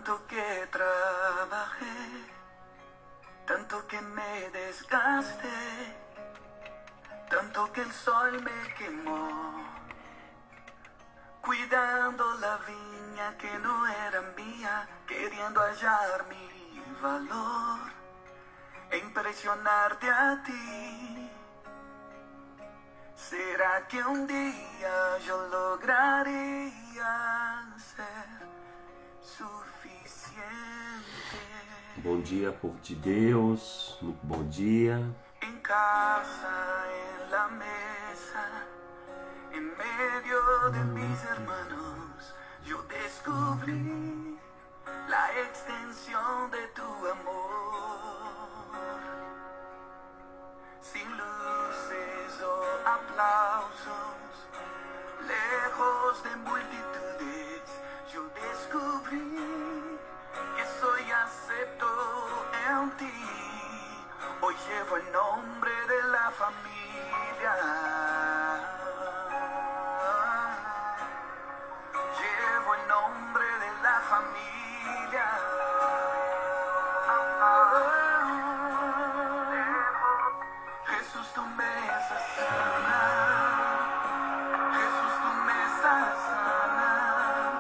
Tanto que trabajé, tanto que me desgasté, tanto que el sol me quemó, cuidando la viña que no era mía, queriendo hallar mi valor e impresionarte a ti. ¿Será que un día yo lograría ser suficiente? Bom dia, povo de Deus, muito bom dia. En casa, en la mesa, en medio de mis hermanos, yo descubrí la extensión de tu amor. Sin luces o aplausos, lejos de multitudes, yo descubrí que soy acepto en ti. Hoy llevo el nombre de la familia. Llevo el nombre de la familia. Jesús, tú me haces sanar. Jesús, tú me haces sanar.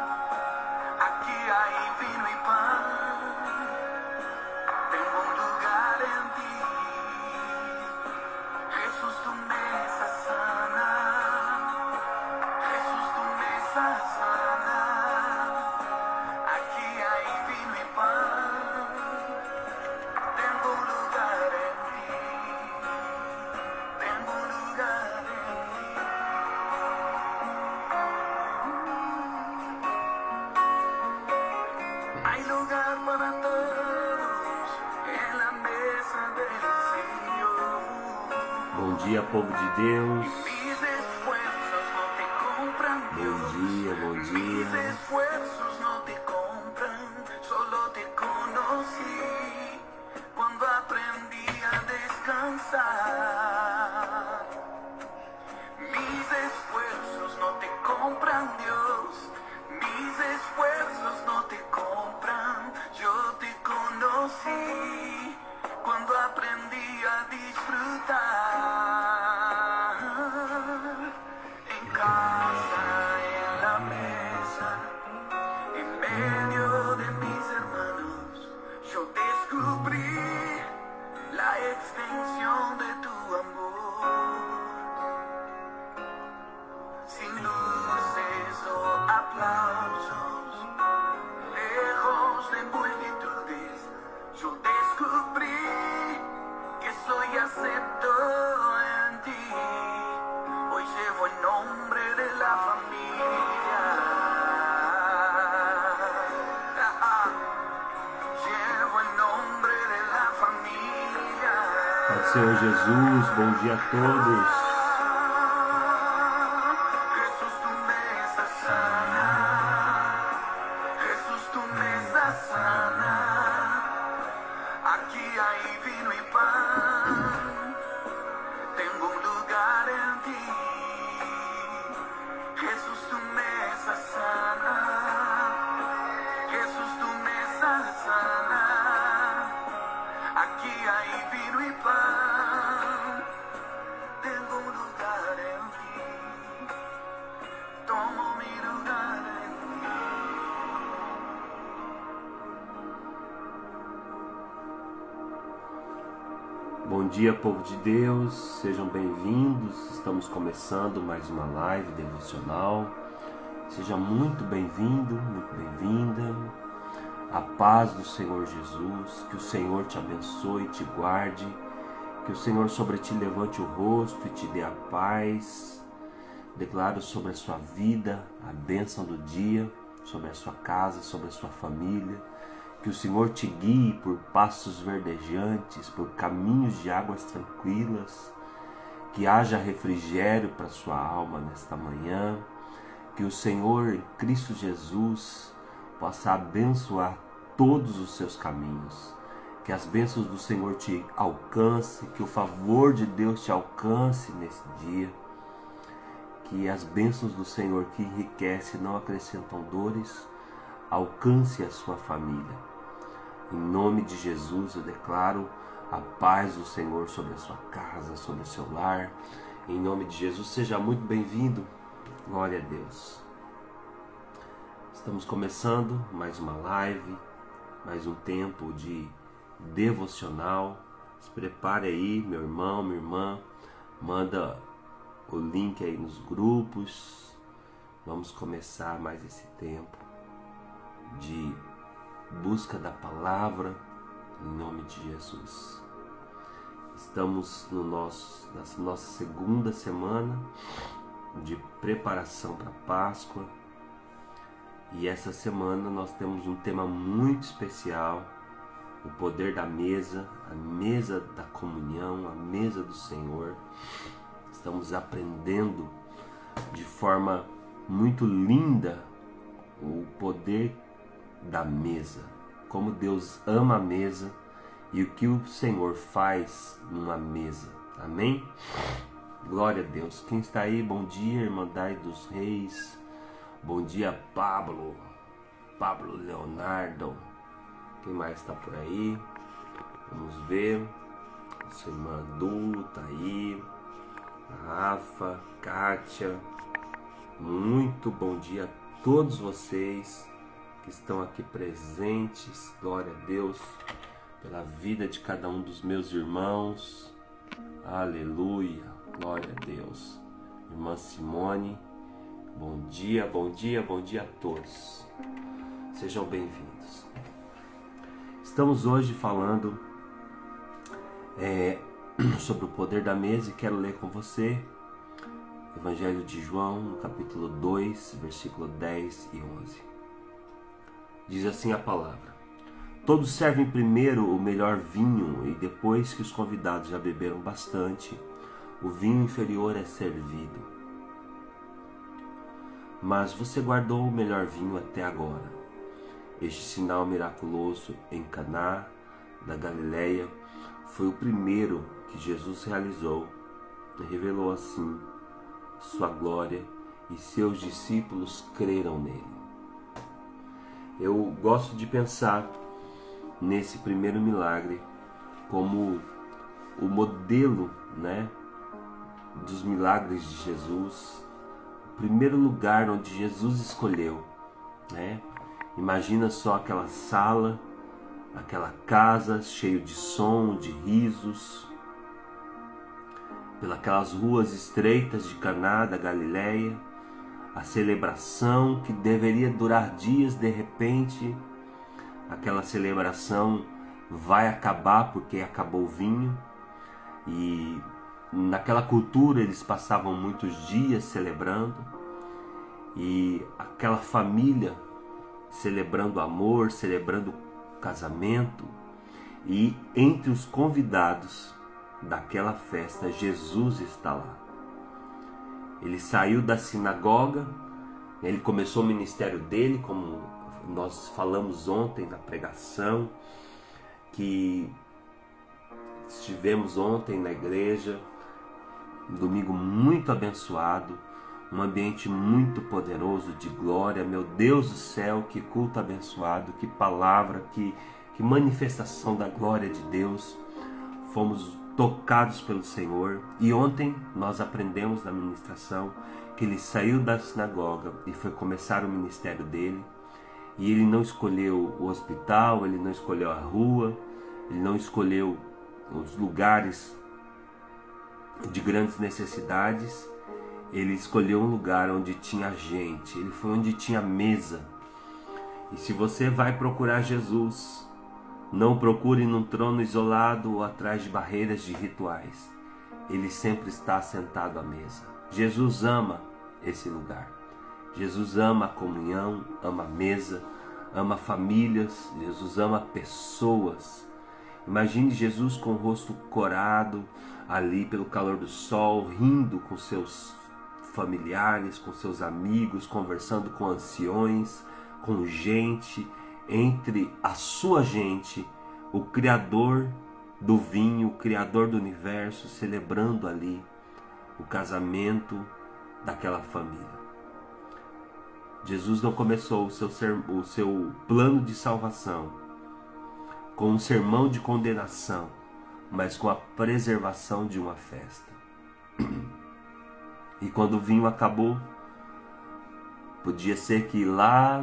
Aquí hay vino y pan. Tengo un lugar en ti. Jesús, tú me haces sanar. Jesús, tú me haces sanar. Aquí hay vino y pan. Tengo un lugar en ti. Tengo un lugar en ti. Hay lugar para todos en la mesa del Señor. Bom dia, povo de Deus. Mis esfuerzos no te compran, Dios. Bom Mis dia. esfuerzos no te compran, solo te conocí cuando aprendí a descansar. Mis esfuerzos no te compran, Dios. Mis esfuerzos no te compran, yo te conocí cuando aprendí a disfrutar. En casa, en la mesa, en medio de mis hermanos, yo descubrí la extensión de tu amor. Sin luces o aplausos, lejos de multitudes, yo descubrí que soy acepto en ti. Hoy llevo el nombre de la familia. Llevo el nombre de la familia. Pai Senhor Jesus, bom dia a todos. Jesús, tú me haces sanar. Jesús, tú me haces sanar. Aquí hay vino y pan. Tengo un lugar en ti. Jesús, tú me haces sanar. Jesús, tú me haces sanar. Aquí hay vino y pan. Tengo un lugar en ti. Tomo mi lugar en ti. Bom dia, povo de Deus, sejam bem-vindos. Estamos começando mais uma live devocional. Seja muito bem-vindo, muito bem-vinda. A paz do Senhor Jesus, que o Senhor te abençoe e te guarde, que o Senhor sobre ti levante o rosto e te dê a paz. Declaro sobre a sua vida a bênção do dia, sobre a sua casa, sobre a sua família. Que o Senhor te guie por pastos verdejantes, por caminhos de águas tranquilas. Que haja refrigério para a sua alma nesta manhã. Que o Senhor, em Cristo Jesus, possa abençoar todos os seus caminhos. Que as bênçãos do Senhor te alcance, que o favor de Deus te alcance nesse dia. Que as bênçãos do Senhor que enriquece não acrescentam dores, alcance a sua família. Em nome de Jesus eu declaro a paz do Senhor sobre a sua casa, sobre o seu lar. Em nome de Jesus, seja muito bem-vindo. Glória a Deus. Estamos começando mais uma live, mais um tempo de devocional. Se prepare aí, meu irmão, minha irmã. Manda o link aí nos grupos. Vamos começar mais esse tempo de busca da palavra, em nome de Jesus. Estamos na nossa segunda semana de preparação para a Páscoa. E essa semana nós temos um tema muito especial, o poder da mesa, a mesa da comunhão, a mesa do Senhor. Estamos aprendendo de forma muito linda o poder da mesa, como Deus ama a mesa e o que o Senhor faz numa mesa. Amém? Glória a Deus. Quem está aí? Bom dia, Irmandade dos Reis. Bom dia, Pablo Leonardo. Quem mais está por aí? Vamos ver. Nossa irmã Du está aí. Rafa, Kátia. Muito bom dia a todos vocês que estão aqui presentes. Glória a Deus pela vida de cada um dos meus irmãos. Aleluia. Glória a Deus. Irmã Simone. Bom dia, bom dia, bom dia a todos. Sejam bem-vindos. Estamos hoje falando sobre o poder da mesa e quero ler com você Evangelho de João, no capítulo 2, versículo 10 e 11. Diz assim a palavra: Todos servem primeiro o melhor vinho e depois que os convidados já beberam bastante, o vinho inferior é servido. Mas você guardou o melhor vinho até agora. Este sinal miraculoso em Caná da Galileia foi o primeiro que Jesus realizou e revelou assim sua glória, e seus discípulos creram nele. Eu gosto de pensar nesse primeiro milagre como o modelo, dos milagres de Jesus, o primeiro lugar onde Jesus escolheu, Imagina só aquela sala, aquela casa cheia de som, de risos, pelas ruas estreitas de Caná da Galileia, a celebração que deveria durar dias, de repente, aquela celebração vai acabar porque acabou o vinho. E naquela cultura eles passavam muitos dias celebrando, e aquela família celebrando amor, celebrando casamento, e entre os convidados daquela festa, Jesus está lá. Ele saiu da sinagoga, ele começou o ministério dele, como nós falamos ontem na pregação, que estivemos ontem na igreja, um domingo muito abençoado, um ambiente muito poderoso de glória. Meu Deus do céu, que culto abençoado, que palavra, que manifestação da glória de Deus. Fomos tocados pelo Senhor. E ontem nós aprendemos na ministração que ele saiu da sinagoga e foi começar o ministério dele. E ele não escolheu o hospital, ele não escolheu a rua, ele não escolheu os lugares de grandes necessidades. Ele escolheu um lugar onde tinha gente, ele foi onde tinha mesa. E se você vai procurar Jesus, não procure num trono isolado ou atrás de barreiras de rituais. Ele sempre está sentado à mesa. Jesus ama esse lugar. Jesus ama a comunhão, ama a mesa, ama famílias. Jesus ama pessoas. Imagine Jesus com o rosto corado, ali pelo calor do sol, rindo com seus familiares, com seus amigos, conversando com anciões, com gente, entre a sua gente, o Criador do vinho, o Criador do universo, celebrando ali o casamento daquela família. Jesus não começou o seu plano de salvação com um sermão de condenação, mas com a preservação de uma festa. E quando o vinho acabou, podia ser que lá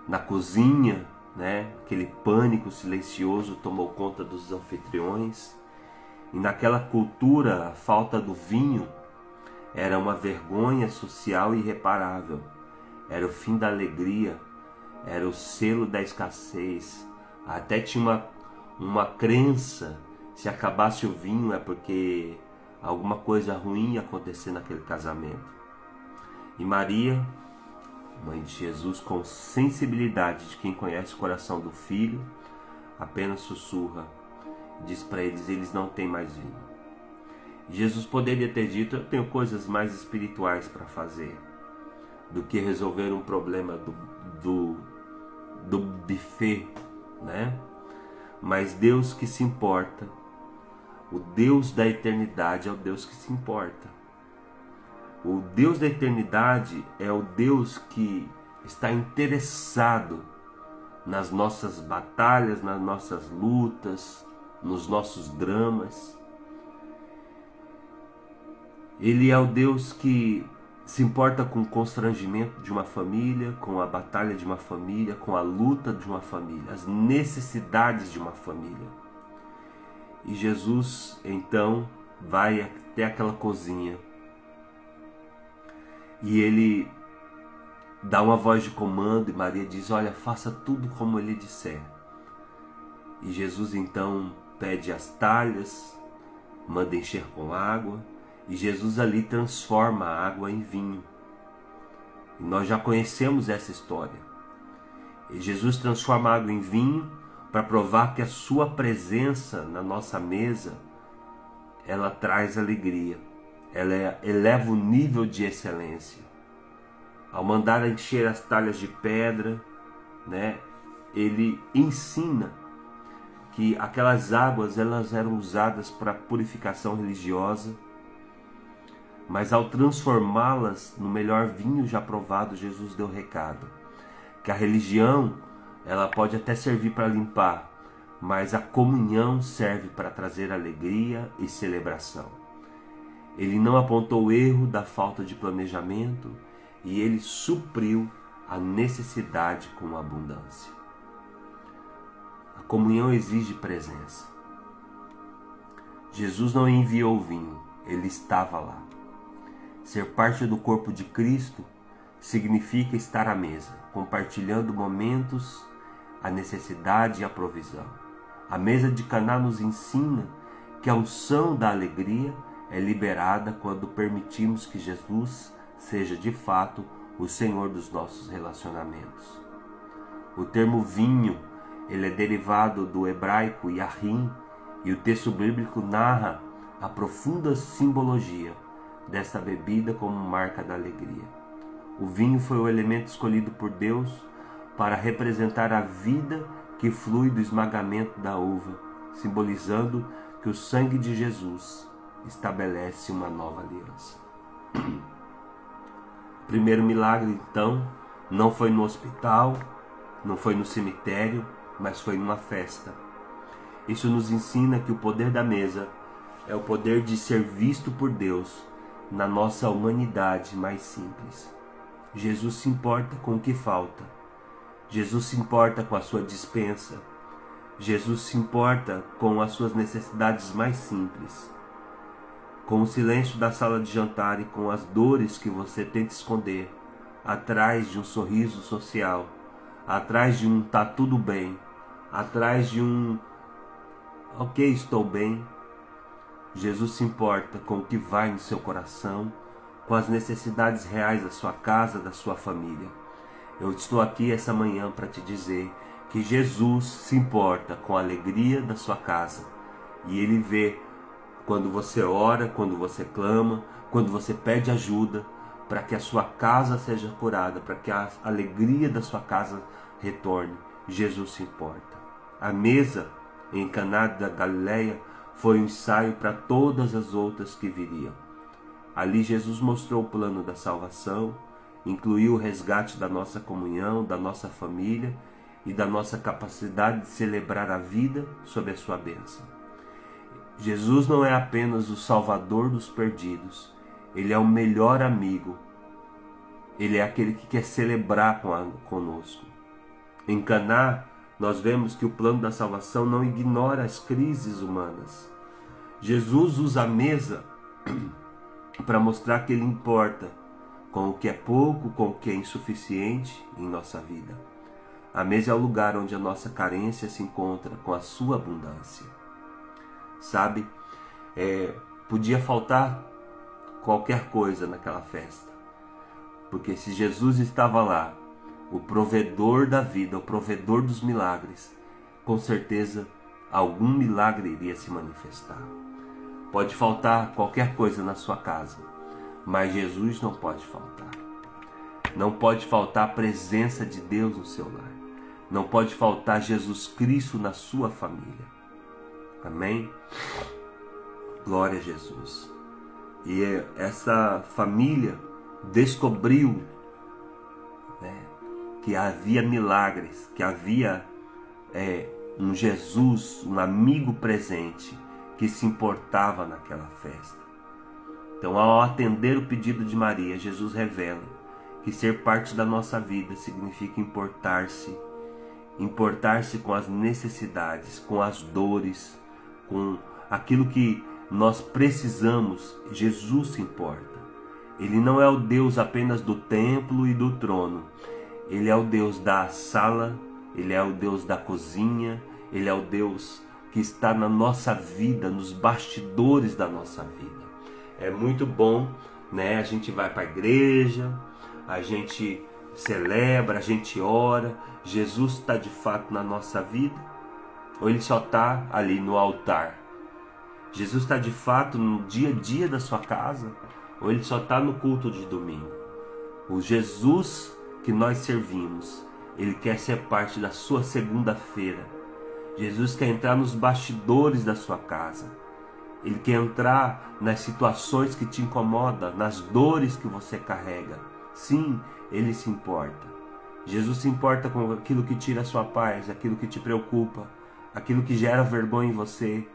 na cozinha, né, aquele pânico silencioso tomou conta dos anfitriões. E naquela cultura, a falta do vinho era uma vergonha social irreparável. Era o fim da alegria, era o selo da escassez. Até tinha uma crença, se acabasse o vinho é porque alguma coisa ruim ia acontecer naquele casamento. E Maria, mãe de Jesus, com sensibilidade de quem conhece o coração do filho, apenas sussurra e diz para eles não têm mais vinho. Jesus poderia ter dito: eu tenho coisas mais espirituais para fazer do que resolver um problema do buffet, né? Mas Deus que se importa, o Deus da eternidade é o Deus que se importa. O Deus da eternidade é o Deus que está interessado nas nossas batalhas, nas nossas lutas, nos nossos dramas. Ele é o Deus que se importa com o constrangimento de uma família, com a batalha de uma família, com a luta de uma família, as necessidades de uma família. E Jesus, então, vai até aquela cozinha e ele dá uma voz de comando e Maria diz: olha, faça tudo como ele disser. E Jesus, então, pede as talhas, manda encher com água. E Jesus ali transforma a água em vinho. E nós já conhecemos essa história. E Jesus transforma a água em vinho para provar que a sua presença na nossa mesa, ela traz alegria. Ela eleva o nível de excelência. Ao mandar encher as talhas de pedra, né, ele ensina que aquelas águas elas eram usadas para purificação religiosa. Mas ao transformá-las no melhor vinho já provado, Jesus deu o recado que a religião ela pode até servir para limpar, mas a comunhão serve para trazer alegria e celebração. Ele não apontou o erro da falta de planejamento e ele supriu a necessidade com abundância. A comunhão exige presença. Jesus não enviou o vinho, ele estava lá. Ser parte do corpo de Cristo significa estar à mesa, compartilhando momentos, a necessidade e a provisão. A mesa de Caná nos ensina que a unção da alegria é liberada quando permitimos que Jesus seja de fato o Senhor dos nossos relacionamentos. O termo vinho, ele é derivado do hebraico yahim, e o texto bíblico narra a profunda simbologia desta bebida como marca da alegria. O vinho foi o elemento escolhido por Deus para representar a vida que flui do esmagamento da uva, simbolizando que o sangue de Jesus estabelece uma nova aliança. O primeiro milagre, então, não foi no hospital, não foi no cemitério, mas foi numa festa. Isso nos ensina que o poder da mesa é o poder de ser visto por Deus na nossa humanidade mais simples. Jesus se importa com o que falta. Jesus se importa com a sua despensa. Jesus se importa com as suas necessidades mais simples. Com o silêncio da sala de jantar e com as dores que você tenta esconder atrás de um sorriso social, atrás de um tá tudo bem, atrás de um ok, estou bem. Jesus se importa com o que vai no seu coração, com as necessidades reais da sua casa, da sua família. Eu estou aqui essa manhã para te dizer que Jesus se importa com a alegria da sua casa. E Ele vê quando você ora, quando você clama, quando você pede ajuda, para que a sua casa seja curada, para que a alegria da sua casa retorne. Jesus se importa. A mesa em Caná da Galileia foi um ensaio para todas as outras que viriam. Ali Jesus mostrou o plano da salvação incluiu o resgate da nossa comunhão, da nossa família e da nossa capacidade de celebrar a vida sob a sua bênção. Jesus não é apenas o Salvador dos perdidos, Ele é o melhor amigo. Ele é aquele que quer celebrar conosco. Em Caná, nós vemos que o plano da salvação não ignora as crises humanas. Jesus usa a mesa para mostrar que Ele importa com o que é pouco, com o que é insuficiente em nossa vida. A mesa é o lugar onde a nossa carência se encontra com a sua abundância. Sabe, podia faltar qualquer coisa naquela festa, porque se Jesus estava lá, o provedor da vida, o provedor dos milagres, com certeza algum milagre iria se manifestar. Pode faltar qualquer coisa na sua casa, mas Jesus não pode faltar. Não pode faltar a presença de Deus no seu lar. Não pode faltar Jesus Cristo na sua família. Amém? Glória a Jesus. E essa família descobriu, que havia milagres, que havia um Jesus, um amigo presente que se importava naquela festa. Então, ao atender o pedido de Maria, Jesus revela que ser parte da nossa vida significa importar-se com as necessidades, com as dores, com aquilo que nós precisamos. Jesus se importa. Ele não é o Deus apenas do templo e do trono. Ele é o Deus da sala, Ele é o Deus da cozinha, Ele é o Deus que está na nossa vida, nos bastidores da nossa vida. É muito bom, a gente vai para a igreja, a gente celebra, a gente ora. Jesus está de fato na nossa vida? Ou Ele só está ali no altar? Jesus está de fato no dia a dia da sua casa? Ou Ele só está no culto de domingo? O Jesus que nós servimos, Ele quer ser parte da sua segunda-feira. Jesus quer entrar nos bastidores da sua casa. Ele quer entrar nas situações que te incomodam, nas dores que você carrega. Sim, Ele se importa. Jesus se importa com aquilo que tira a sua paz, aquilo que te preocupa, aquilo que gera vergonha em você.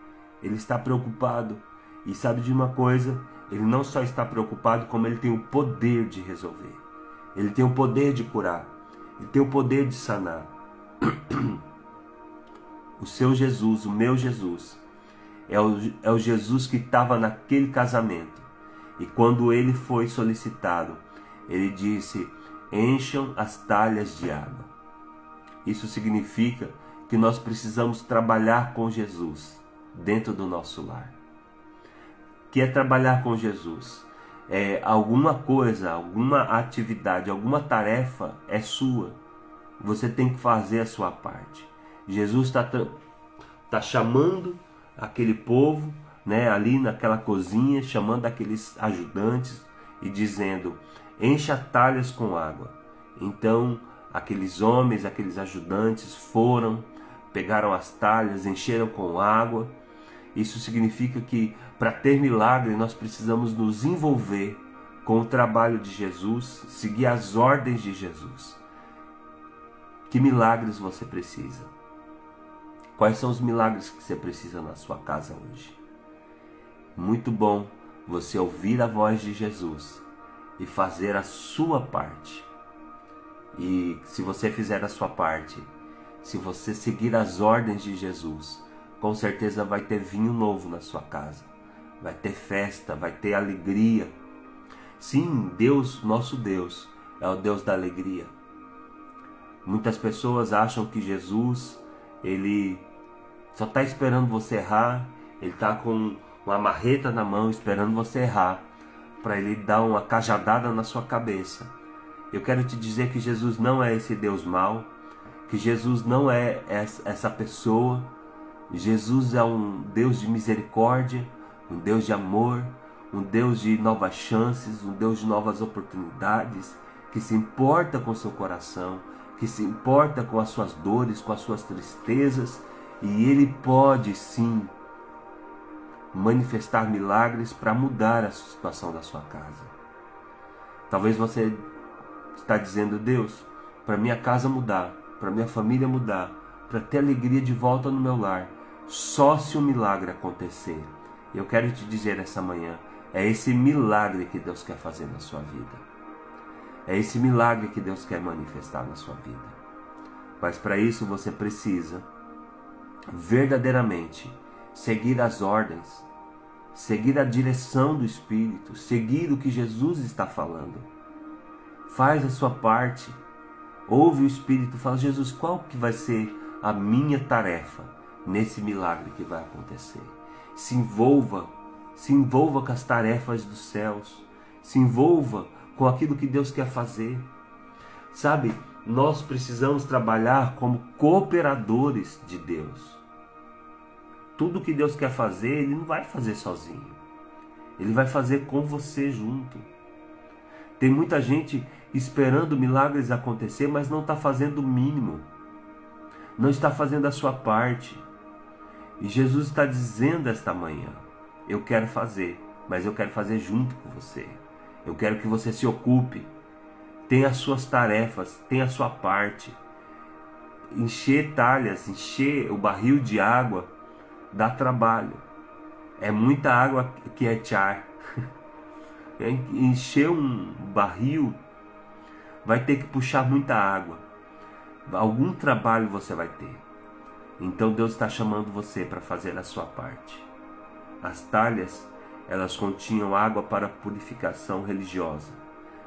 Ele está preocupado. E sabe de uma coisa? Ele não só está preocupado, como Ele tem o poder de resolver. Ele tem o poder de curar. Ele tem o poder de sanar. O seu Jesus, o meu Jesus, é o Jesus que estava naquele casamento. E quando ele foi solicitado, ele disse: encham as talhas de água. Isso significa que nós precisamos trabalhar com Jesus dentro do nosso lar. O que é trabalhar com Jesus? Alguma coisa, alguma atividade, alguma tarefa é sua. Você tem que fazer a sua parte. Jesus está chamando aquele povo, ali naquela cozinha, chamando aqueles ajudantes e dizendo: encha talhas com água. Então aqueles homens, aqueles ajudantes foram, pegaram as talhas, encheram com água. Isso significa que para ter milagre nós precisamos nos envolver com o trabalho de Jesus, seguir as ordens de Jesus. Que milagres você precisa? Quais são os milagres que você precisa na sua casa hoje? Muito bom você ouvir a voz de Jesus e fazer a sua parte. E se você fizer a sua parte, se você seguir as ordens de Jesus, com certeza vai ter vinho novo na sua casa. Vai ter festa, vai ter alegria. Sim, Deus, nosso Deus, é o Deus da alegria. Muitas pessoas acham que Jesus, Ele só está esperando você errar. Ele está com uma marreta na mão esperando você errar, para Ele dar uma cajadada na sua cabeça. Eu quero te dizer que Jesus não é esse Deus mau, que Jesus não é essa pessoa. Jesus é um Deus de misericórdia, um Deus de amor, um Deus de novas chances, um Deus de novas oportunidades, que se importa com o seu coração, que se importa com as suas dores, com as suas tristezas, e Ele pode sim manifestar milagres para mudar a situação da sua casa. Talvez você está dizendo: Deus, para minha casa mudar, para minha família mudar, para ter alegria de volta no meu lar, só se um milagre acontecer. Eu quero te dizer essa manhã, é esse milagre que Deus quer fazer na sua vida. É esse milagre que Deus quer manifestar na sua vida. Mas para isso você precisa verdadeiramente seguir as ordens, seguir a direção do Espírito, seguir o que Jesus está falando. Faz a sua parte, ouve o Espírito, fala: Jesus, qual que vai ser a minha tarefa nesse milagre que vai acontecer? Se envolva com as tarefas dos céus, se envolva com aquilo que Deus quer fazer. Sabe, nós precisamos trabalhar como cooperadores de Deus. Tudo que Deus quer fazer, Ele não vai fazer sozinho. Ele vai fazer com você junto. Tem muita gente esperando milagres acontecer, mas não está fazendo o mínimo. Não está fazendo a sua parte. E Jesus está dizendo esta manhã: eu quero fazer, mas eu quero fazer junto com você. Eu quero que você se ocupe. Tenha as suas tarefas, tenha a sua parte. Encher talhas, encher o barril de água dá trabalho. É muita água que é char. Encher um barril vai ter que puxar muita água. Algum trabalho você vai ter. Então Deus está chamando você para fazer a sua parte. As talhas, elas continham água para purificação religiosa,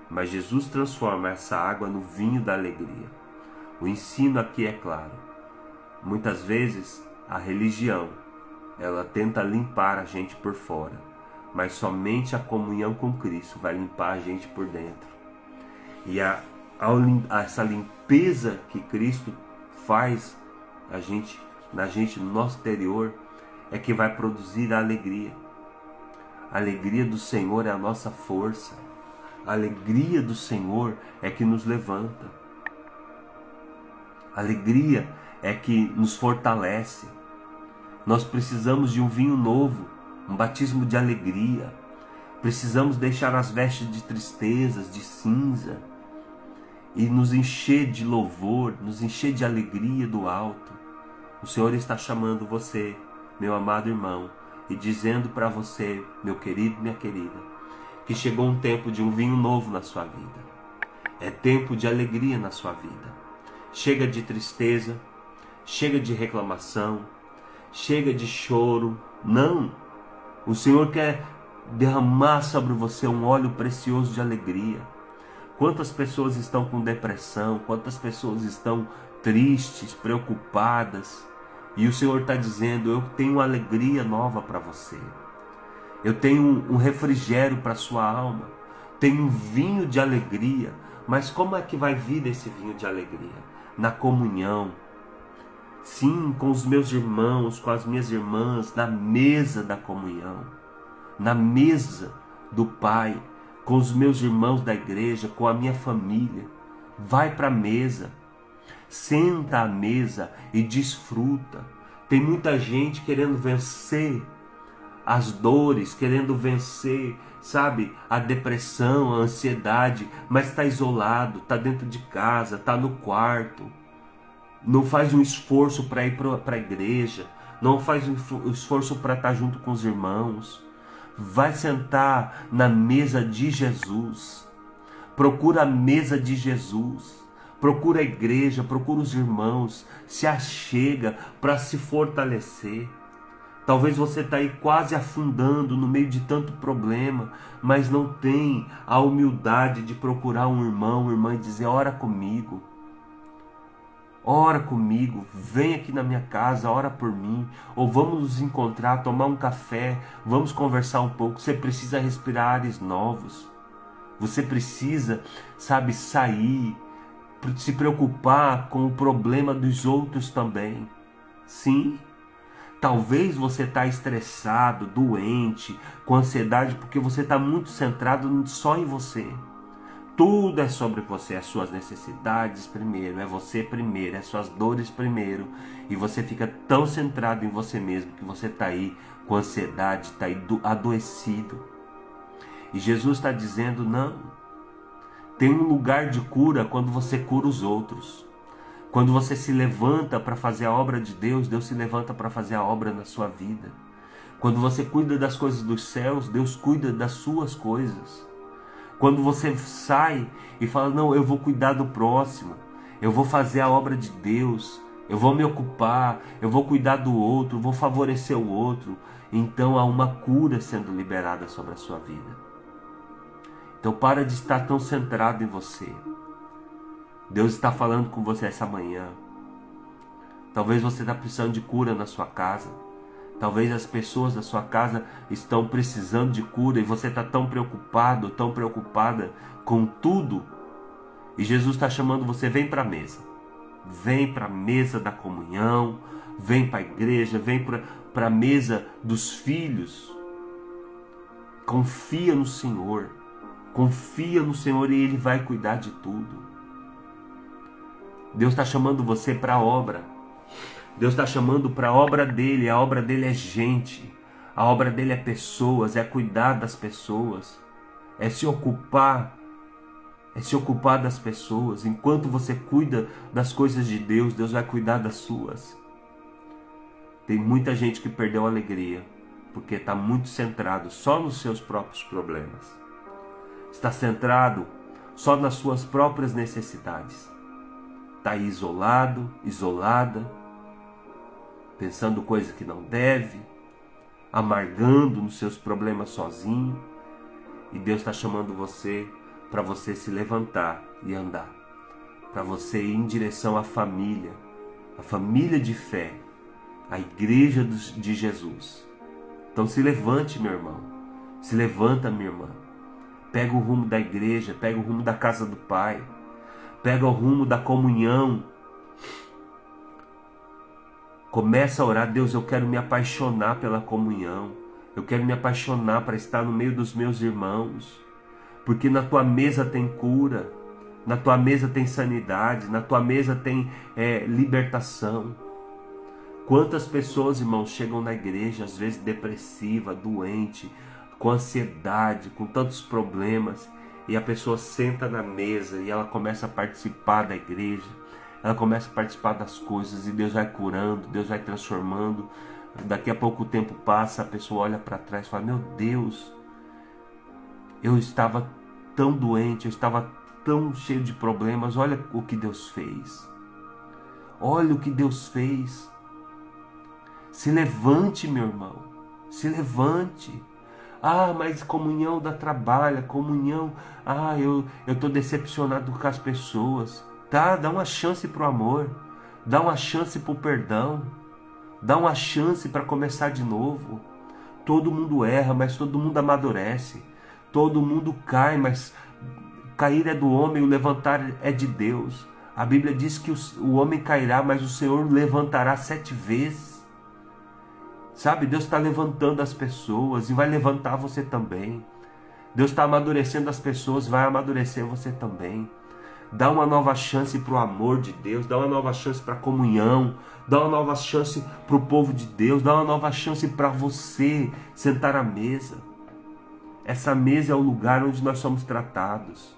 mas Jesus transforma essa água no vinho da alegria. O ensino aqui é claro. Muitas vezes a religião, ela tenta limpar a gente por fora, mas somente a comunhão com Cristo vai limpar a gente por dentro. E essa limpeza que Cristo faz na gente, no nosso interior, é que vai produzir a alegria. A alegria do Senhor é a nossa força. A alegria do Senhor é que nos levanta. A alegria é que nos fortalece. Nós precisamos de um vinho novo, um batismo de alegria. Precisamos deixar as vestes de tristezas, de cinza, e nos encher de louvor, nos encher de alegria do alto. O Senhor está chamando você, meu amado irmão, e dizendo para você, meu querido, minha querida, que chegou um tempo de um vinho novo na sua vida. É tempo de alegria na sua vida. Chega de tristeza, chega de reclamação, chega de choro. Não! O Senhor quer derramar sobre você um óleo precioso de alegria. Quantas pessoas estão com depressão, quantas pessoas estão tristes, preocupadas, e o Senhor está dizendo: eu tenho uma alegria nova para você. Eu tenho um refrigério para a sua alma. Tenho um vinho de alegria. Mas como é que vai vir esse vinho de alegria? Na comunhão. Sim, com os meus irmãos, com as minhas irmãs, na mesa da comunhão. Na mesa do Pai, com os meus irmãos da igreja, com a minha família. Vai para a mesa. Senta à mesa e desfruta. Tem muita gente querendo vencer as dores, querendo vencer, sabe, a depressão, a ansiedade, mas está isolado, está dentro de casa, está no quarto. Não faz um esforço para ir para a igreja, não faz um esforço para estar junto com os irmãos. Vai sentar na mesa de Jesus. Procura a mesa de Jesus. Procura a igreja, procura os irmãos, se achega para se fortalecer. Talvez você está aí quase afundando no meio de tanto problema, mas não tem a humildade de procurar um irmão, uma irmã e dizer: ora comigo, vem aqui na minha casa, ora por mim, ou vamos nos encontrar, tomar um café, vamos conversar um pouco. Você precisa respirar ares novos, você precisa, sabe, sair, se preocupar com o problema dos outros também. Sim, talvez você está estressado, doente, com ansiedade, porque você está muito centrado só em você. Tudo é sobre você, as suas necessidades primeiro, é você primeiro, as suas dores primeiro, e você fica tão centrado em você mesmo que você está aí com ansiedade, está aí adoecido. E Jesus está dizendo: não, Tem um lugar de cura quando você cura os outros. Quando você se levanta para fazer a obra de Deus, Deus se levanta para fazer a obra na sua vida. Quando você cuida das coisas dos céus, Deus cuida das suas coisas. Quando você sai e fala, não, eu vou cuidar do próximo, eu vou fazer a obra de Deus, eu vou me ocupar, eu vou cuidar do outro, vou favorecer o outro, então há uma cura sendo liberada sobre a sua vida. Então para de estar tão centrado em você. Deus está falando com você essa manhã. Talvez você está precisando de cura na sua casa. Talvez as pessoas da sua casa estão precisando de cura e você está tão preocupado, tão preocupada com tudo. E Jesus está chamando você, vem para a mesa. Vem para a mesa da comunhão, vem para a igreja, vem para a mesa dos filhos. Confia no Senhor. Confia no Senhor e Ele vai cuidar de tudo. Deus está chamando você para a obra. Deus está chamando para a obra dEle. A obra dEle é gente. A obra dEle é pessoas, é cuidar das pessoas. É se ocupar das pessoas. Enquanto você cuida das coisas de Deus, Deus vai cuidar das suas. Tem muita gente que perdeu a alegria, porque está muito centrado só nos seus próprios problemas. Está centrado só nas suas próprias necessidades. Está isolado, isolada, pensando coisa que não deve, amargando nos seus problemas sozinho. E Deus está chamando você para você se levantar e andar, para você ir em direção à família, a família de fé, a igreja de Jesus. Então se levante, meu irmão, se levanta, minha irmã. Pega o rumo da igreja, pega o rumo da casa do Pai, pega o rumo da comunhão. Começa a orar, Deus, eu quero me apaixonar pela comunhão. Eu quero me apaixonar para estar no meio dos meus irmãos. Porque na tua mesa tem cura, na tua mesa tem sanidade, na tua mesa tem libertação. Quantas pessoas, irmãos, chegam na igreja, às vezes depressiva, doente, com ansiedade, com tantos problemas, e a pessoa senta na mesa e ela começa a participar da igreja, ela começa a participar das coisas e Deus vai curando, Deus vai transformando. Daqui a pouco o tempo passa, a pessoa olha para trás e fala, meu Deus, eu estava tão doente, eu estava tão cheio de problemas, olha o que Deus fez. Olha o que Deus fez. Se levante, meu irmão, se levante. Ah, mas comunhão dá trabalho, comunhão, eu estou decepcionado com as pessoas. Tá, dá uma chance para o amor, dá uma chance para o perdão, dá uma chance para começar de novo. Todo mundo erra, mas todo mundo amadurece. Todo mundo cai, mas cair é do homem, o levantar é de Deus. A Bíblia diz que o homem cairá, mas o Senhor levantará 7 vezes. Sabe, Deus está levantando as pessoas e vai levantar você também. Deus está amadurecendo as pessoas, vai amadurecer você também. Dá uma nova chance para o amor de Deus, dá uma nova chance para a comunhão, dá uma nova chance para o povo de Deus, dá uma nova chance para você sentar à mesa. Essa mesa é o lugar onde nós somos tratados,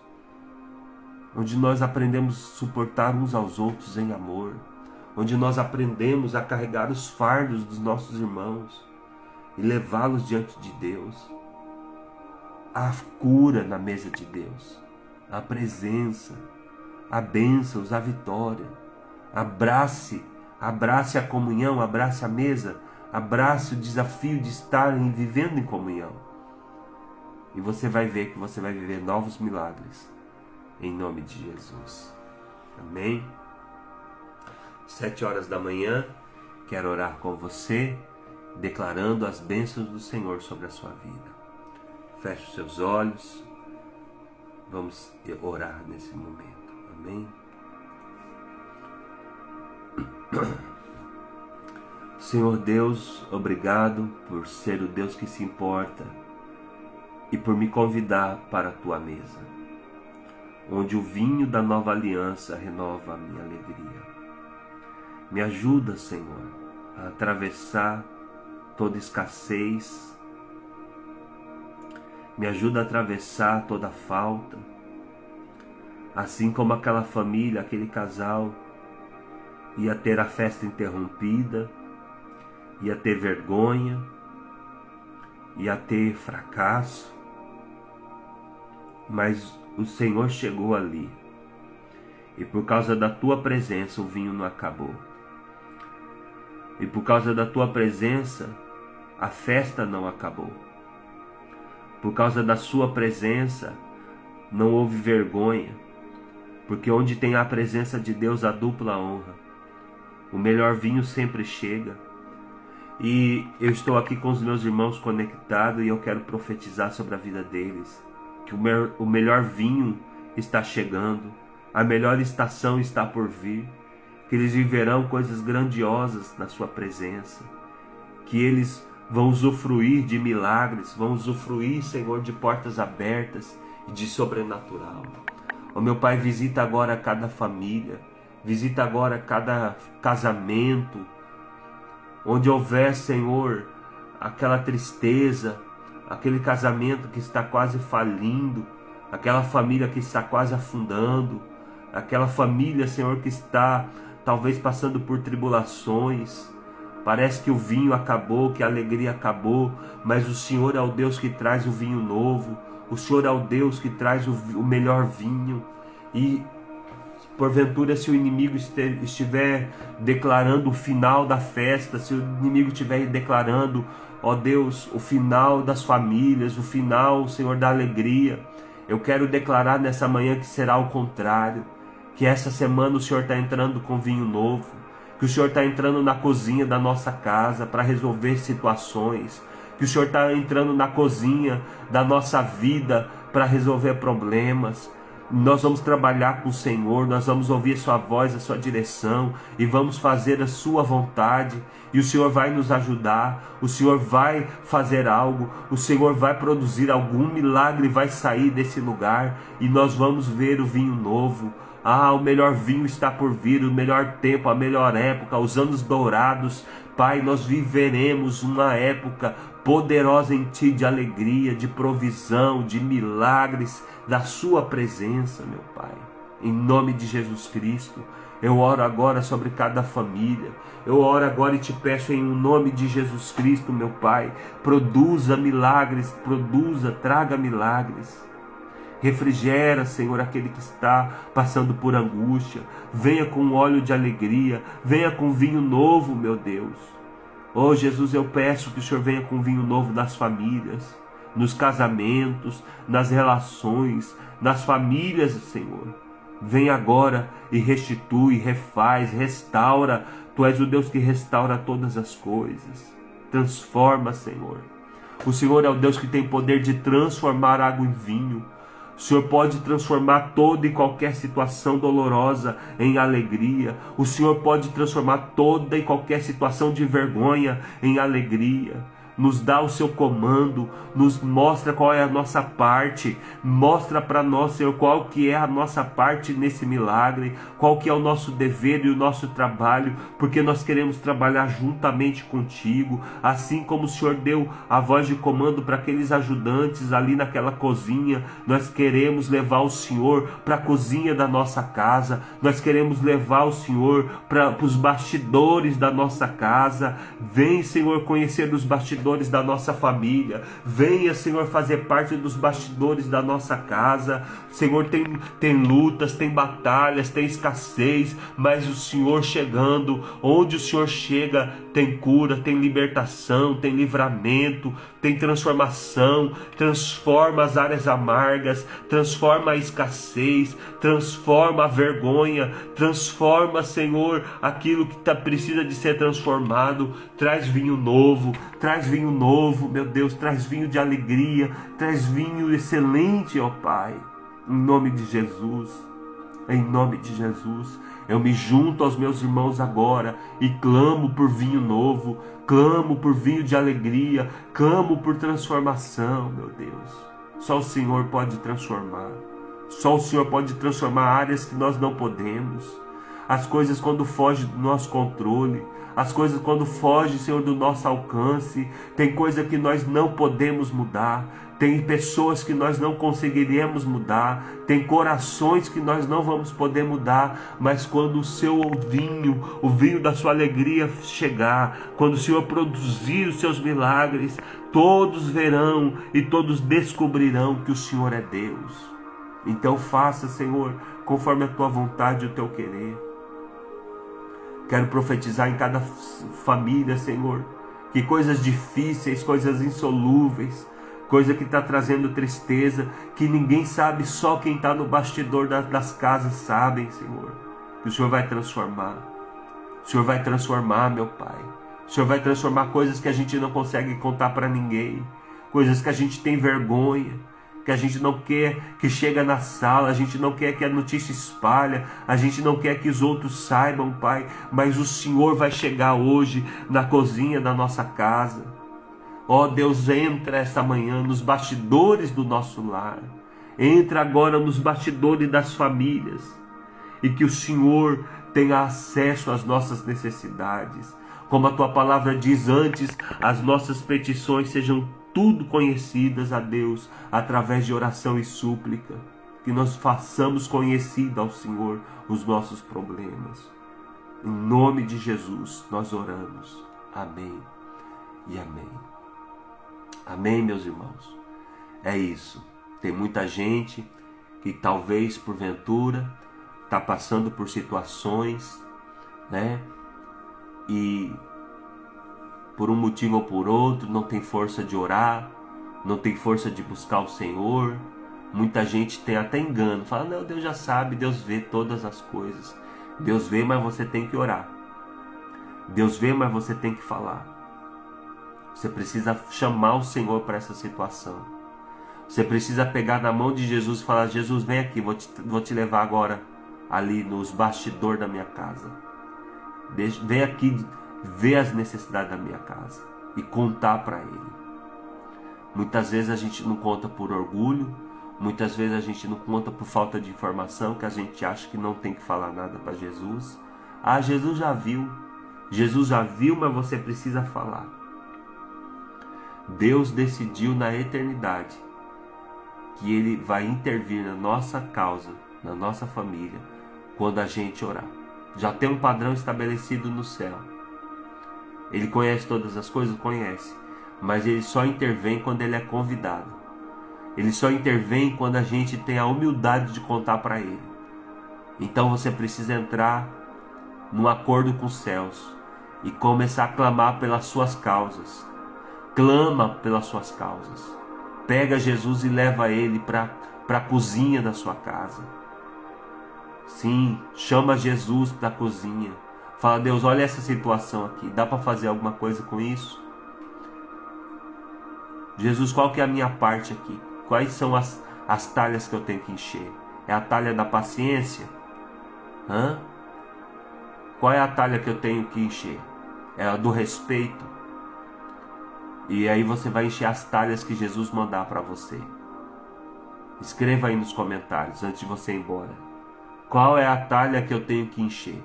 onde nós aprendemos a suportar uns aos outros em amor, onde nós aprendemos a carregar os fardos dos nossos irmãos e levá-los diante de Deus. A cura na mesa de Deus, a presença, a bênção, a vitória. Abrace a comunhão, abrace a mesa, abrace o desafio de estar vivendo em comunhão. E você vai ver que você vai viver novos milagres, em nome de Jesus. Amém? 7 horas da manhã, quero orar com você, declarando as bênçãos do Senhor sobre a sua vida. Feche os seus olhos, vamos orar nesse momento. Amém? Senhor Deus, obrigado por ser o Deus que se importa e por me convidar para a tua mesa, onde o vinho da nova aliança renova a minha alegria. Me ajuda, Senhor, a atravessar toda escassez. Me ajuda a atravessar toda falta. Assim como aquela família, aquele casal ia ter a festa interrompida, ia ter vergonha, ia ter fracasso, mas o Senhor chegou ali, e por causa da tua presença o vinho não acabou, e por causa da tua presença a festa não acabou, por causa da sua presença não houve vergonha, porque onde tem a presença de Deus há dupla honra. O melhor vinho sempre chega. E eu estou aqui com os meus irmãos conectados e eu quero profetizar sobre a vida deles. Que o melhor vinho está chegando. A melhor estação está por vir. Que eles viverão coisas grandiosas na sua presença. Que eles vão usufruir de milagres. Vão usufruir, Senhor, de portas abertas e de sobrenatural. Ó meu Pai, visita agora cada família. Visita agora cada casamento, onde houver, Senhor, aquela tristeza, aquele casamento que está quase falindo, aquela família que está quase afundando, aquela família, Senhor, que está talvez passando por tribulações. Parece que o vinho acabou, que a alegria acabou, mas o Senhor é o Deus que traz o vinho novo, o Senhor é o Deus que traz o melhor vinho. E porventura, se o inimigo estiver declarando o final da festa, se o inimigo estiver declarando, ó Deus, o final das famílias, o final, Senhor, da alegria, eu quero declarar nessa manhã que será o contrário, que essa semana o Senhor está entrando com vinho novo, que o Senhor está entrando na cozinha da nossa casa para resolver situações, que o Senhor está entrando na cozinha da nossa vida para resolver problemas. Nós vamos trabalhar com o Senhor, nós vamos ouvir a sua voz, a sua direção e vamos fazer a sua vontade. E o Senhor vai nos ajudar, o Senhor vai fazer algo, o Senhor vai produzir algum milagre, vai sair desse lugar e nós vamos ver o vinho novo. Ah, o melhor vinho está por vir, o melhor tempo, a melhor época, os anos dourados. Pai, nós viveremos uma época poderosa em Ti, de alegria, de provisão, de milagres, da Sua presença, meu Pai. Em nome de Jesus Cristo, eu oro agora sobre cada família. Eu oro agora e te peço em nome de Jesus Cristo, meu Pai, produza milagres, traga milagres. Refrigera, Senhor, aquele que está passando por angústia. Venha com óleo de alegria, venha com vinho novo, meu Deus. Oh Jesus, eu peço que o Senhor venha com vinho novo nas famílias, nos casamentos, nas relações, nas famílias, Senhor. Vem agora e restitui, refaz, restaura. Tu és o Deus que restaura todas as coisas. Transforma, Senhor. O Senhor é o Deus que tem poder de transformar água em vinho. O Senhor pode transformar toda e qualquer situação dolorosa em alegria. O Senhor pode transformar toda e qualquer situação de vergonha em alegria. Nos dá o seu comando, nos mostra qual é a nossa parte, mostra para nós, Senhor, qual que é a nossa parte nesse milagre, qual que é o nosso dever e o nosso trabalho, porque nós queremos trabalhar juntamente contigo, assim como o Senhor deu a voz de comando para aqueles ajudantes ali naquela cozinha. Nós queremos levar o Senhor para a cozinha da nossa casa, nós queremos levar o Senhor para os bastidores da nossa casa. Vem, Senhor, conhecer os bastidores da nossa família. Venha, Senhor, fazer parte dos bastidores da nossa casa. Senhor, tem lutas, tem batalhas, tem escassez, mas o Senhor chegando, onde o Senhor chega, tem cura, tem libertação, tem livramento, tem transformação. Transforma as áreas amargas, transforma a escassez, transforma a vergonha, transforma, Senhor, aquilo que precisa de ser transformado. Traz vinho novo, meu Deus, traz vinho de alegria, traz vinho excelente, ó Pai, em nome de Jesus, em nome de Jesus. Eu me junto aos meus irmãos agora e clamo por vinho novo, clamo por vinho de alegria, clamo por transformação, meu Deus. Só o Senhor pode transformar, só o Senhor pode transformar áreas que nós não podemos. as coisas quando fogem do nosso controle, as coisas quando fogem, Senhor, do nosso alcance. Tem coisa que nós não podemos mudar, tem pessoas que nós não conseguiremos mudar, tem corações que nós não vamos poder mudar, mas quando o seu vinho, o vinho da sua alegria chegar, quando o Senhor produzir os seus milagres, todos verão e todos descobrirão que o Senhor é Deus. Então faça, Senhor, conforme a tua vontade e o teu querer. Quero profetizar em cada família, Senhor, que coisas difíceis, coisas insolúveis, coisa que está trazendo tristeza, que ninguém sabe, só quem está no bastidor das casas sabem, Senhor, que o Senhor vai transformar. O Senhor vai transformar, meu Pai. O Senhor vai transformar coisas que a gente não consegue contar para ninguém, coisas que a gente tem vergonha, que a gente não quer que chegue na sala, a gente não quer que a notícia espalhe, a gente não quer que os outros saibam, Pai, mas o Senhor vai chegar hoje na cozinha da nossa casa. Ó Deus, entra esta manhã nos bastidores do nosso lar, entra agora nos bastidores das famílias, e que o Senhor tenha acesso às nossas necessidades. Como a tua palavra diz, antes as nossas petições sejam tudo conhecidas a Deus através de oração e súplica, que nós façamos conhecido ao Senhor os nossos problemas. Em nome de Jesus nós oramos. Amém e amém. Amém, meus irmãos. É isso. Tem muita gente que talvez porventura está passando por situações, né? E por um motivo ou por outro não tem força de orar, não tem força de buscar o Senhor. Muita gente tem até engano, fala, não, Deus já sabe, Deus vê todas as coisas. Deus vê, mas você tem que orar. Deus vê, mas você tem que falar. Você precisa chamar o Senhor para essa situação. Você precisa pegar na mão de Jesus e falar, Jesus, vem aqui, vou te levar agora ali nos bastidores da minha casa. Vem aqui ver as necessidades da minha casa e contar para Ele. Muitas vezes a gente não conta por orgulho, muitas vezes a gente não conta por falta de informação, que a gente acha que não tem que falar nada para Jesus. Ah, Jesus já viu, mas você precisa falar. Deus decidiu na eternidade que Ele vai intervir na nossa causa, na nossa família, quando a gente orar. Já tem um padrão estabelecido no céu. Ele conhece todas as coisas? Conhece. Mas Ele só intervém quando Ele é convidado. Ele só intervém quando a gente tem a humildade de contar para Ele. Então você precisa entrar num acordo com os céus e começar a clamar pelas suas causas. Clama pelas suas causas. Pega Jesus e leva Ele para a cozinha da sua casa. Sim, chama Jesus da cozinha. Fala, Deus, olha essa situação aqui. Dá para fazer alguma coisa com isso? Jesus, qual que é a minha parte aqui? Quais são as talhas que eu tenho que encher? É a talha da paciência? Qual é a talha que eu tenho que encher? É a do respeito? E aí você vai encher as talhas que Jesus mandar para você. Escreva aí nos comentários antes de você ir embora. Qual é a talha que eu tenho que encher?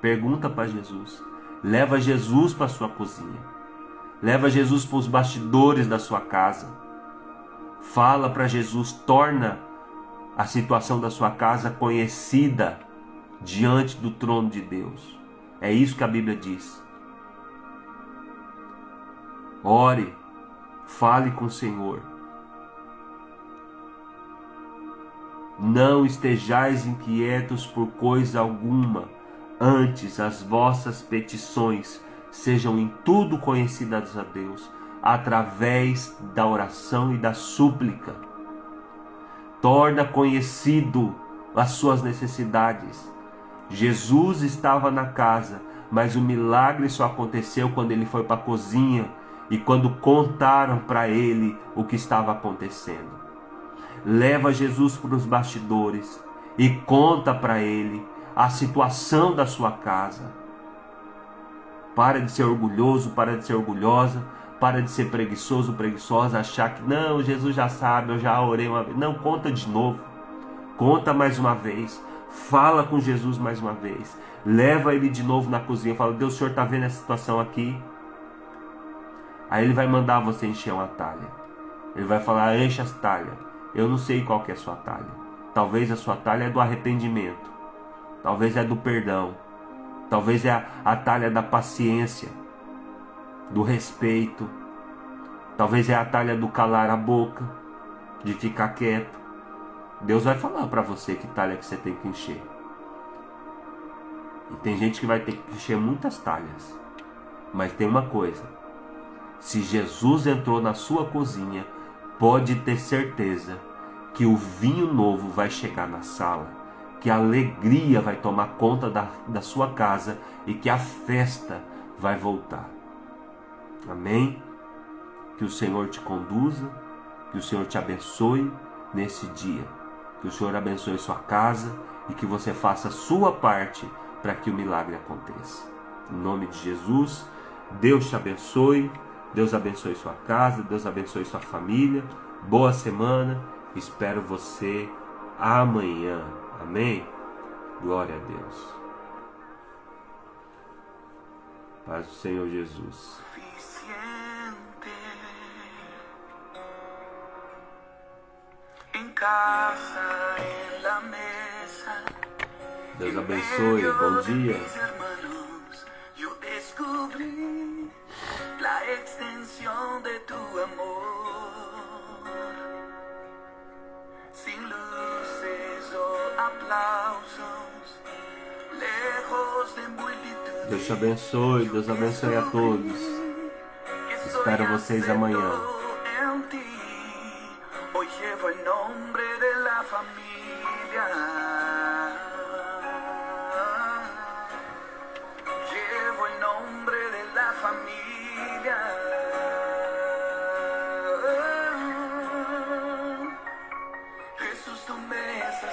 Pergunta para Jesus. Leva Jesus para a sua cozinha. Leva Jesus para os bastidores da sua casa. Fala para Jesus. Torna a situação da sua casa conhecida diante do trono de Deus. É isso que a Bíblia diz. Ore. Fale com o Senhor. Não estejais inquietos por coisa alguma, antes as vossas petições sejam em tudo conhecidas a Deus, através da oração e da súplica. Torna conhecido as suas necessidades. Jesus estava na casa, mas o milagre só aconteceu quando ele foi para a cozinha e quando contaram para ele o que estava acontecendo. Leva Jesus para os bastidores e conta para Ele a situação da sua casa. Para de ser orgulhoso, para de ser orgulhosa, para de ser preguiçoso, preguiçosa, achar que não, Jesus já sabe, eu já orei uma vez. Não, conta de novo. Conta mais uma vez. Fala com Jesus mais uma vez. Leva ele de novo na cozinha. Fala: Deus, o Senhor está vendo essa situação aqui? Aí ele vai mandar você encher uma talha. Ele vai falar: enche as talhas. Eu não sei qual que é a sua talha. Talvez a sua talha é do arrependimento. Talvez é do perdão. Talvez é a talha da paciência, do respeito. Talvez é a talha do calar a boca, de ficar quieto. Deus vai falar para você que talha que você tem que encher. E tem gente que vai ter que encher muitas talhas. Mas tem uma coisa: se Jesus entrou na sua cozinha, pode ter certeza que o vinho novo vai chegar na sala, que a alegria vai tomar conta da sua casa e que a festa vai voltar. Amém? Que o Senhor te conduza, que o Senhor te abençoe nesse dia, que o Senhor abençoe sua casa e que você faça a sua parte para que o milagre aconteça. Em nome de Jesus, Deus te abençoe, Deus abençoe sua casa, Deus abençoe sua família. Boa semana, espero você amanhã. Amém? Glória a Deus. Paz do Senhor Jesus. Em casa, em la mesa. Deus abençoe, bom dia. Eu descobri a extensão de tu amor. Sin luces ou aplausos, lejos de multitudes. Deus te abençoe, Deus abençoe a todos. Espero vocês amanhã. Hoy llevo el nombre de la familia. Llevo el nombre de la familia. Jesús, tú me has